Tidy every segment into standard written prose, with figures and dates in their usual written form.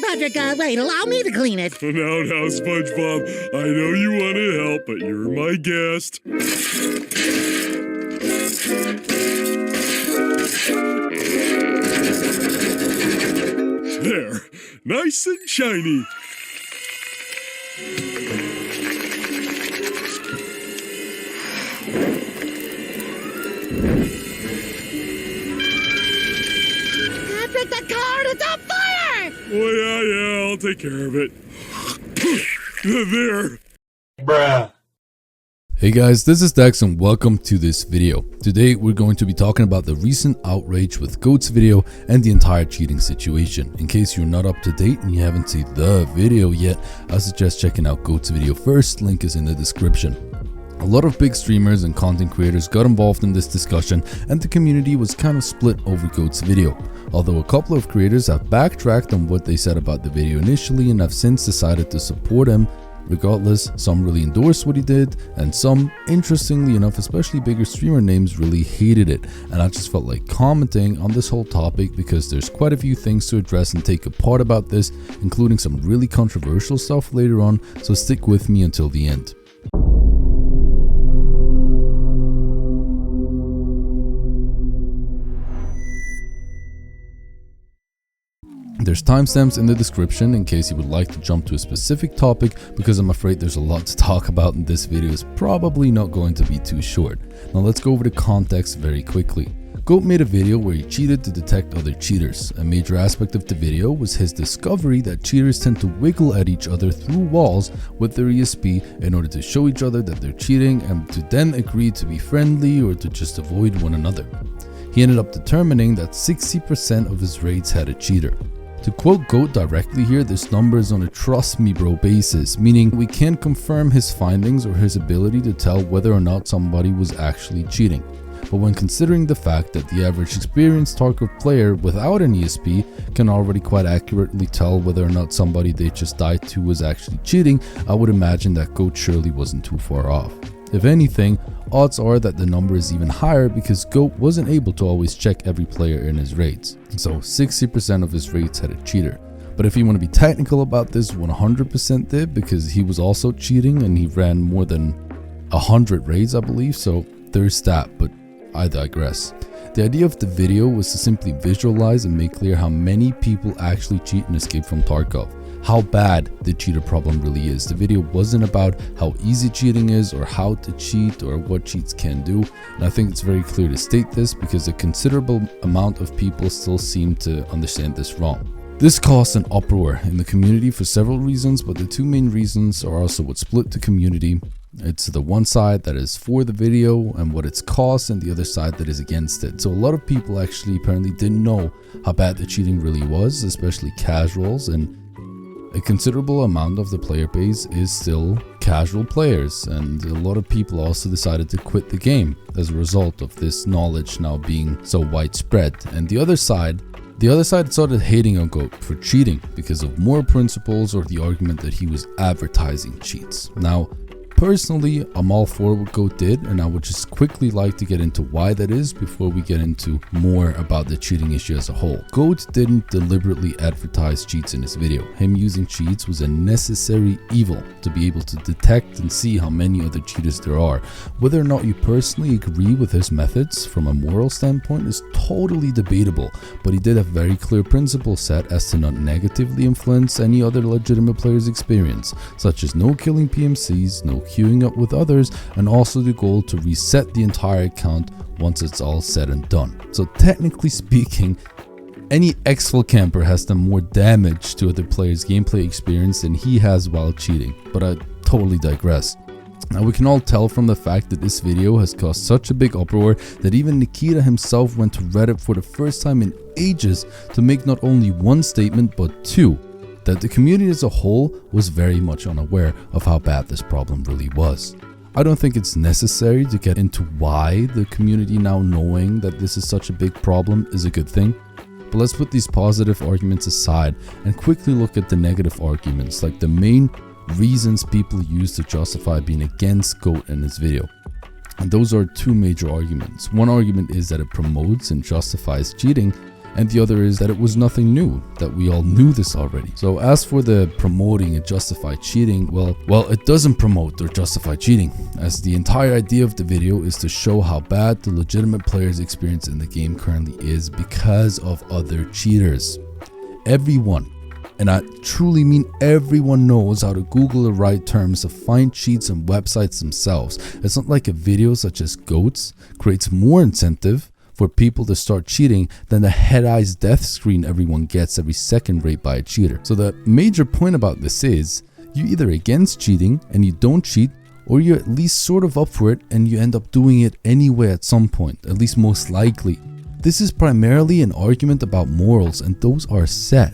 Patrick, wait, allow me to clean it. Now, SpongeBob, I know you want to help, but you're my guest. There, nice and shiny. Patrick, the card is on fire! Oh, yeah, I'll take care of it. There. Bruh. Hey guys, this is Dex and welcome to this video. Today we're going to be talking about the recent outrage with Goat's video and the entire cheating situation. In case you're not up to date and you haven't seen the video yet, I suggest checking out Goat's video first, link is in the description. A lot of big streamers and content creators got involved in this discussion and the community was kind of split over Goat's video. Although a couple of creators have backtracked on what they said about the video initially and have since decided to support him. Regardless, some really endorsed what he did, and some, interestingly enough, especially bigger streamer names, really hated it. And I just felt like commenting on this whole topic because there's quite a few things to address and take apart about this, including some really controversial stuff later on, so stick with me until the end. There's timestamps in the description in case you would like to jump to a specific topic, because I'm afraid there's a lot to talk about and this video is probably not going to be too short. Now let's go over the context very quickly. Goat made a video where he cheated to detect other cheaters. A major aspect of the video was his discovery that cheaters tend to wiggle at each other through walls with their ESP in order to show each other that they're cheating and to then agree to be friendly or to just avoid one another. He ended up determining that 60% of his raids had a cheater. To quote Goat directly here, this number is on a trust me bro basis, meaning we can't confirm his findings or his ability to tell whether or not somebody was actually cheating. But when considering the fact that the average experienced Tarkov player without an ESP can already quite accurately tell whether or not somebody they just died to was actually cheating, I would imagine that Goat surely wasn't too far off. If anything, odds are that the number is even higher because Goat wasn't able to always check every player in his raids. So 60% of his raids had a cheater. But if you want to be technical about this, 100% did, because he was also cheating and he ran more than 100 raids, I believe. So there's that, but I digress. The idea of the video was to simply visualize and make clear how many people actually cheat and escape from Tarkov. How bad the cheater problem really is. The video wasn't about how easy cheating is or how to cheat or what cheats can do, and I think it's very clear to state this because a considerable amount of people still seem to understand this wrong. This caused an uproar in the community for several reasons, but the two main reasons are also what split the community. It's the one side that is for the video and what it's caused, and the other side that is against it. So a lot of people actually apparently didn't know how bad the cheating really was, especially casuals, and a considerable amount of the player base is still casual players, and a lot of people also decided to quit the game as a result of this knowledge now being so widespread. And the other side started hating on Goat for cheating because of moral principles or the argument that he was advertising cheats. Now, personally, I'm all for what Goat did, and I would just quickly like to get into why that is before we get into more about the cheating issue as a whole. Goat didn't deliberately advertise cheats in his video. Him using cheats was a necessary evil to be able to detect and see how many other cheaters there are. Whether or not you personally agree with his methods from a moral standpoint is totally debatable, but he did a very clear principle set as to not negatively influence any other legitimate player's experience, such as no killing PMCs, no queuing up with others, and also the goal to reset the entire account once it's all said and done. So technically speaking, any exfil camper has done more damage to other players' gameplay experience than he has while cheating, but I totally digress. Now we can all tell from the fact that this video has caused such a big uproar that even Nikita himself went to Reddit for the first time in ages to make not only one statement but two, that the community as a whole was very much unaware of how bad this problem really was. I don't think it's necessary to get into why the community now knowing that this is such a big problem is a good thing, but let's put these positive arguments aside and quickly look at the negative arguments, like the main reasons people use to justify being against Goat in this video. And those are two major arguments. One argument is that it promotes and justifies cheating, and the other is that it was nothing new, that we all knew this already. So as for the promoting and justify cheating, well, it doesn't promote or justify cheating, as the entire idea of the video is to show how bad the legitimate player's experience in the game currently is because of other cheaters. Everyone, and I truly mean everyone, knows how to Google the right terms to find cheats on websites themselves. It's not like a video such as GOATs creates more incentive for people to start cheating than the head eyes death screen everyone gets every second rate by a cheater. So the major point about this is you're either against cheating and you don't cheat, or you're at least sort of up for it and you end up doing it anyway at some point, at least most likely. This is primarily an argument about morals, and those are set.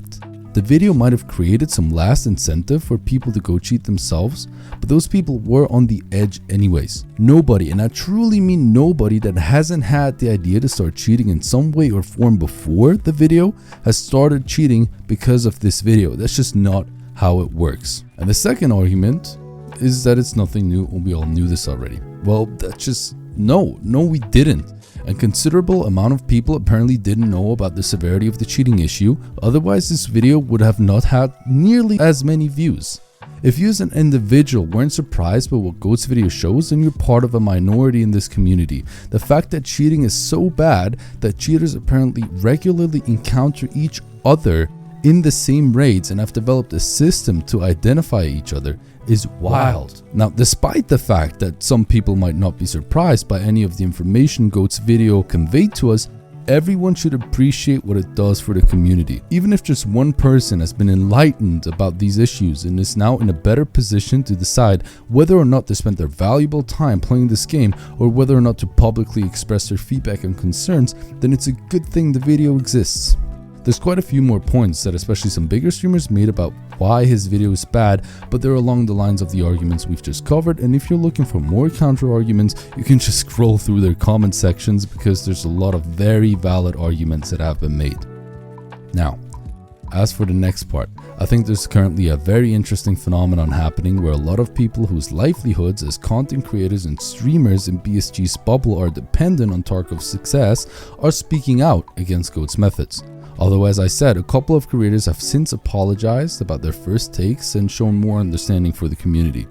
The video might have created some last incentive for people to go cheat themselves, but those people were on the edge anyways. Nobody, and I truly mean nobody, that hasn't had the idea to start cheating in some way or form before the video has started cheating because of this video. That's just not how it works. And the second argument is that it's nothing new and we all knew this already. Well, that's just no, we didn't. A considerable amount of people apparently didn't know about the severity of the cheating issue, otherwise this video would have not had nearly as many views. If you as an individual weren't surprised by what GOAT's video shows, then you're part of a minority in this community. The fact that cheating is so bad that cheaters apparently regularly encounter each other in the same raids and have developed a system to identify each other is wild. Now, despite the fact that some people might not be surprised by any of the information GOAT's video conveyed to us, everyone should appreciate what it does for the community. Even if just one person has been enlightened about these issues and is now in a better position to decide whether or not to spend their valuable time playing this game, or whether or not to publicly express their feedback and concerns, then it's a good thing the video exists. There's quite a few more points that especially some bigger streamers made about why his video is bad, but they're along the lines of the arguments we've just covered, and if you're looking for more counter arguments, you can just scroll through their comment sections because there's a lot of very valid arguments that have been made. Now, as for the next part, I think there's currently a very interesting phenomenon happening where a lot of people whose livelihoods as content creators and streamers in BSG's bubble are dependent on Tarkov's success are speaking out against GOAT's methods. Although, as I said, a couple of creators have since apologized about their first takes and shown more understanding for the community.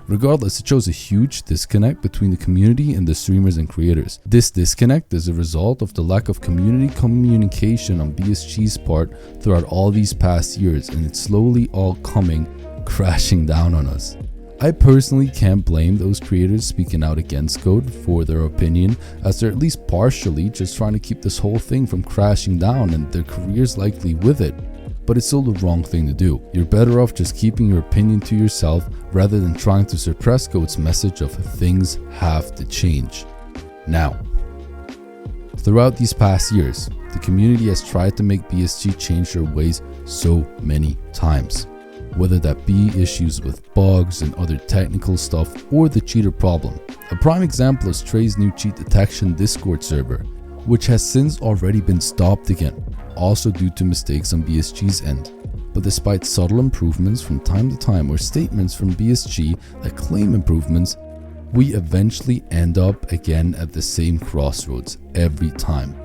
Regardless, it shows a huge disconnect between the community and the streamers and creators. This disconnect is a result of the lack of community communication on BSG's part throughout all these past years, and it's slowly all coming crashing down on us. I personally can't blame those creators speaking out against GOAT for their opinion, as they're at least partially just trying to keep this whole thing from crashing down, and their careers likely with it. But it's still the wrong thing to do. You're better off just keeping your opinion to yourself rather than trying to suppress GOAT's message of things have to change. Now, throughout these past years, the community has tried to make BSG change their ways so many times. Whether that be issues with bugs and other technical stuff or the cheater problem. A prime example is Trey's new cheat detection Discord server, which has since already been stopped again, also due to mistakes on BSG's end. But despite subtle improvements from time to time or statements from BSG that claim improvements, we eventually end up again at the same crossroads every time.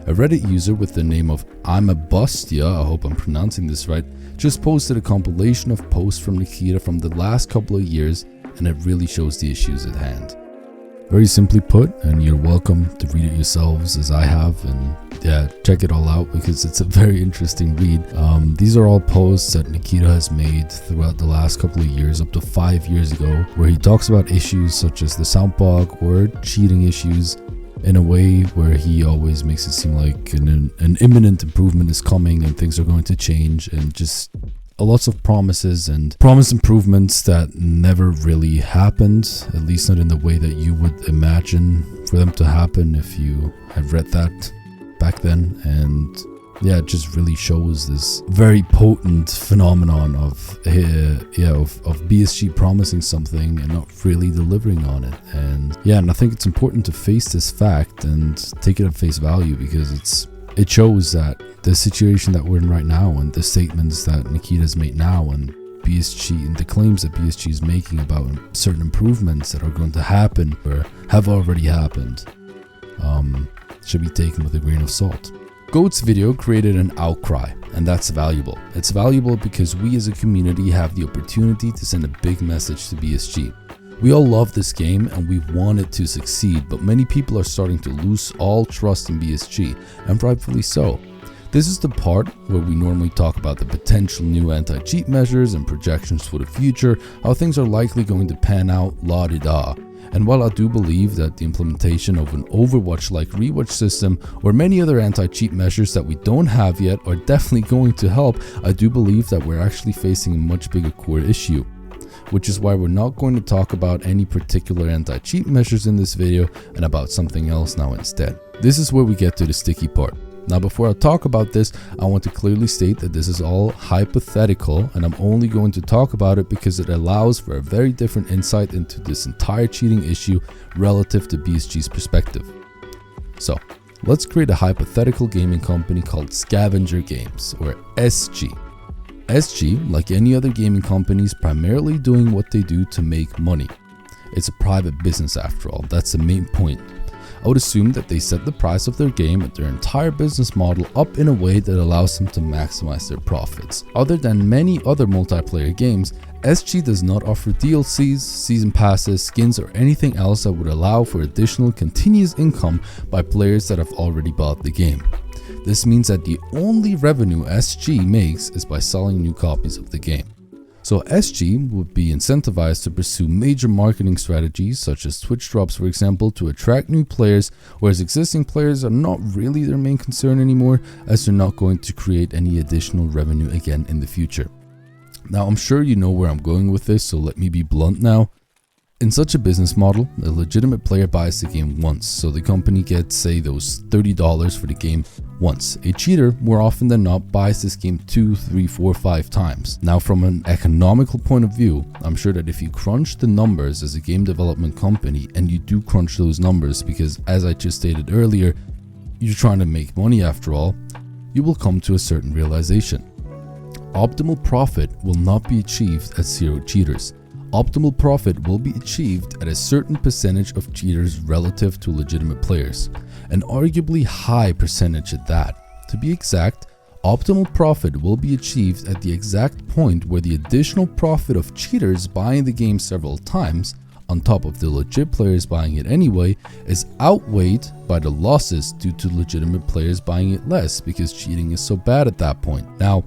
A Reddit user with the name of I'm a Bustia, I hope I'm pronouncing this right, just posted a compilation of posts from Nikita from the last couple of years, and it really shows the issues at hand. Very simply put, and you're welcome to read it yourselves as I have, and yeah, check it all out because it's a very interesting read. These are all posts that Nikita has made throughout the last couple of years, up to 5 years ago, where he talks about issues such as the sound bug or cheating issues in a way where he always makes it seem like an imminent improvement is coming and things are going to change, and just lots of promises and promise improvements that never really happened, at least not in the way that you would imagine for them to happen if you had read that back then. And yeah, it just really shows this very potent phenomenon of BSG promising something and not really delivering on it. And yeah, and I think it's important to face this fact and take it at face value, because it shows that the situation that we're in right now and the statements that Nikita's made now and BSG and the claims that BSG is making about certain improvements that are going to happen or have already happened should be taken with a grain of salt. Goat's video created an outcry, and that's valuable. It's valuable because we as a community have the opportunity to send a big message to BSG. We all love this game and we want it to succeed, but many people are starting to lose all trust in BSG, and rightfully so. This is the part where we normally talk about the potential new anti-cheat measures and projections for the future, how things are likely going to pan out, la-di-da. And while I do believe that the implementation of an Overwatch-like rewatch system or many other anti-cheat measures that we don't have yet are definitely going to help, I do believe that we're actually facing a much bigger core issue. Which is why we're not going to talk about any particular anti-cheat measures in this video and about something else now instead. This is where we get to the sticky part. Now before I talk about this, I want to clearly state that this is all hypothetical and I'm only going to talk about it because it allows for a very different insight into this entire cheating issue relative to BSG's perspective. So let's create a hypothetical gaming company called Scavenger Games, or SG. SG, like any other gaming company, is primarily doing what they do to make money. It's a private business after all, that's the main point. I would assume that they set the price of their game and their entire business model up in a way that allows them to maximize their profits. Other than many other multiplayer games, SG does not offer DLCs, season passes, skins, or anything else that would allow for additional continuous income by players that have already bought the game. This means that the only revenue SG makes is by selling new copies of the game. So SG would be incentivized to pursue major marketing strategies such as Twitch drops, for example, to attract new players, whereas existing players are not really their main concern anymore, as they're not going to create any additional revenue again in the future. Now I'm sure you know where I'm going with this, so let me be blunt now. In such a business model, a legitimate player buys the game once, so the company gets, say, those $30 for the game once. A cheater, more often than not, buys this game 2, 3, 4, 5 times. Now from an economical point of view, I'm sure that if you crunch the numbers as a game development company, and you do crunch those numbers because, as I just stated earlier, you're trying to make money after all, you will come to a certain realization. Optimal profit will not be achieved at 0 cheaters. Optimal profit will be achieved at a certain percentage of cheaters relative to legitimate players, an arguably high percentage at that. To be exact, optimal profit will be achieved at the exact point where the additional profit of cheaters buying the game several times, on top of the legit players buying it anyway, is outweighed by the losses due to legitimate players buying it less because cheating is so bad at that point. Now,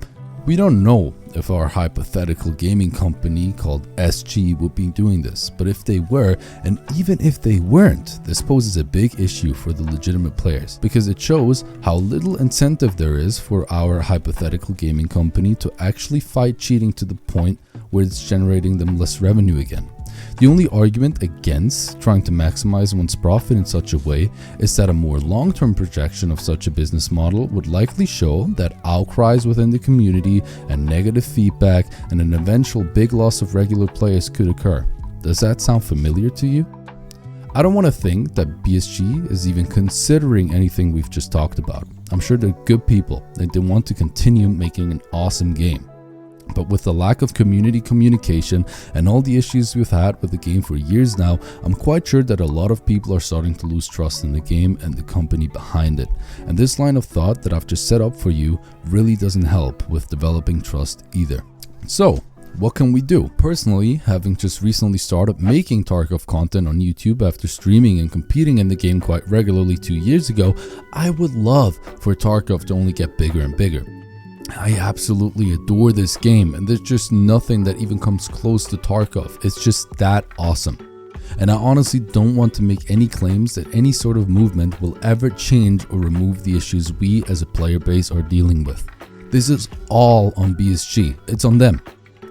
we don't know if our hypothetical gaming company called SG would be doing this, but if they were, and even if they weren't, this poses a big issue for the legitimate players because it shows how little incentive there is for our hypothetical gaming company to actually fight cheating to the point where it's generating them less revenue again. The only argument against trying to maximize one's profit in such a way is that a more long-term projection of such a business model would likely show that outcries within the community and negative feedback and an eventual big loss of regular players could occur. Does that sound familiar to you? I don't want to think that BSG is even considering anything we've just talked about. I'm sure they're good people and they want to continue making an awesome game. But with the lack of community communication and all the issues we've had with the game for years now, I'm quite sure that a lot of people are starting to lose trust in the game and the company behind it. And this line of thought that I've just set up for you really doesn't help with developing trust either. So, what can we do? Personally, having just recently started making Tarkov content on YouTube after streaming and competing in the game quite regularly 2 years ago, I would love for Tarkov to only get bigger and bigger. I absolutely adore this game, and there's just nothing that even comes close to Tarkov. It's just that awesome. And I honestly don't want to make any claims that any sort of movement will ever change or remove the issues we as a player base are dealing with. This is all on BSG. It's on them.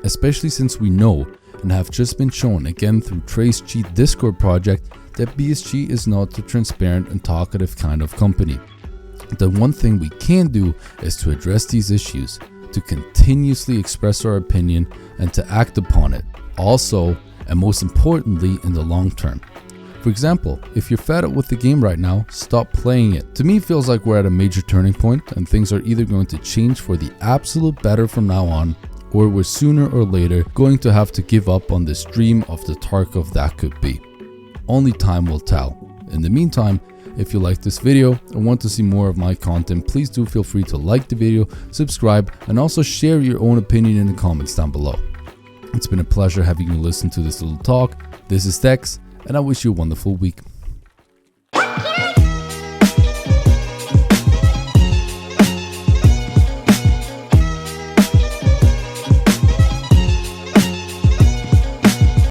Especially since we know and have just been shown again through Trace Cheat Discord project that BSG is not the transparent and talkative kind of company. The one thing we can do is to address these issues, to continuously express our opinion and to act upon it, also and most importantly in the long term. For example, if you're fed up with the game right now, stop playing it. To me, it feels like we're at a major turning point and things are either going to change for the absolute better from now on, or we're sooner or later going to have to give up on this dream of the Tarkov that could be. Only time will tell. In the meantime, If you like this video and want to see more of my content, please do feel free to like the video, subscribe, and also share your own opinion in the comments down below. It's been a pleasure having you listen to this little talk. This is Dex, and I wish you a wonderful week.